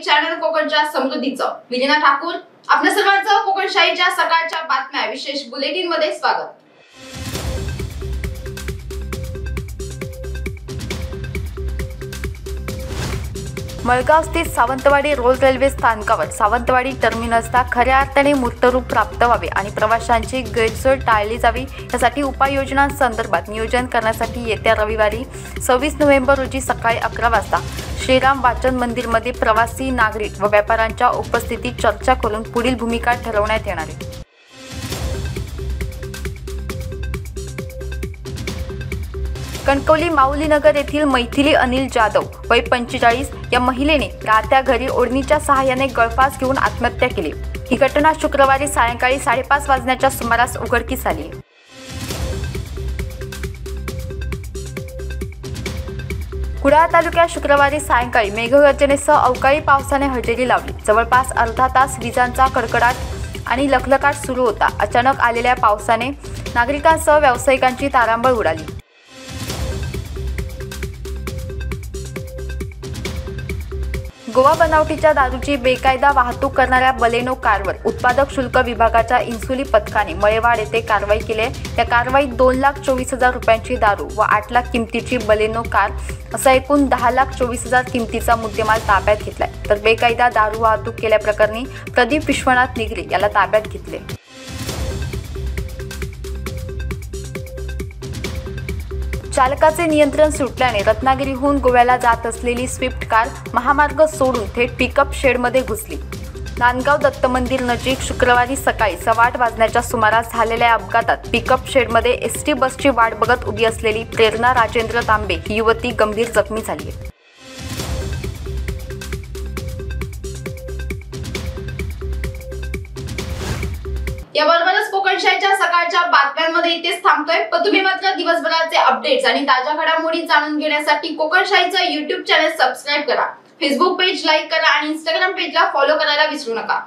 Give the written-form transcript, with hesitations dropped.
Channel कोकणच्या समृद्धीचं विलीना ठाकूर आपल्या सर्वांचं कोकणशाहीच्या सकाळच्या बातम्या विशेष बुलेटिन मध्ये स्वागत। मळगाव स्थित सावंतवाडी रोड रेल्वे स्थानकावर सावंतवाडी टर्मिनसला खऱ्या अर्थाने मूर्तरूप प्राप्त व्हावे आणि प्रवाशांची गैरसोय टाळली जावी यासाठी उपाययोजनांसंदर्भात नियोजन करण्यासाठी येत्या रविवारी 26 नोव्हेंबर रोजी सकाळी 11 वाजता श्रीराम वाचन मंदिरमध्ये प्रवासी, नागरिक व व्यापाऱ्यांच्या उपस्थितीत चर्चा करून पुढील भूमिका ठरवण्यात येणार आहे। कणकवली माऊलीनगर येथील मैथिली अनिल जाधव वय 45 या महिलेने राहत्या घरी ओढणीच्या सहाय्याने गळफास घेऊन आत्महत्या केली। ही घटना शुक्रवारी सायंकाळी 5:30 वाजण्याच्या सुमारास उघडकीस आली। कुडाळ तालुक्यात शुक्रवारी सायंकाळी मेघगर्जनेसह अवकाळी पावसाने हजेरी लावली। जवळपास अर्धा तास विजांचा कडकडाट आणि लखलखाट सुरू होता। अचानक आलेल्या पावसाने नागरिकांसह व्यावसायिकांची तारांबळ उडाली। गोवा बनावटीच्या दारूची बेकायदा वाहतूक करणाऱ्या बलेनो कारवर उत्पादक शुल्क विभागाच्या इन्सुली पथकाने मळेवाड येथे कारवाई केली। या कारवाईत 2,24,000 रुपयांची दारू व 8 लाख किमतीची बलेनो कार असा एकूण 10,24,000 किमतीचा मुद्देमाल ताब्यात घेतलाय। तर बेकायदा दारू वाहतूक केल्याप्रकरणी प्रदीप विश्वनाथ निगरे याला ताब्यात घेतले। चालकाचे नियंत्रण सुटल्याने रत्नागिरीहून गोव्याला जात असलेली स्विफ्ट कार महामार्ग सोडून थेट पिकअप शेडमध्ये घुसली। नांदगाव दत्त मंदिर नजीक शुक्रवारी सकाळी 8:15 वाजण्याच्या सुमारास झालेल्या अपघातात पिकअप शेडमध्ये एसटी बसची वाट बघत उभी असलेली प्रेरणा राजेंद्र तांबे ही युवती गंभीर जखमी झाली आहे। याबरोबरच कोकणशाहीच्या सकाळच्या बातम्यांमध्ये इथेच थांबतोय। पण तुम्ही मात्र दिवसभराचे अपडेट्स आणि ताज्या घडामोडी जाणून घेण्यासाठी कोकणशाहीचं YouTube चॅनल सबस्क्राइब करा, फेसबुक पेज लाईक करा आणि Instagram पेजला फॉलो करायला विसरू नका।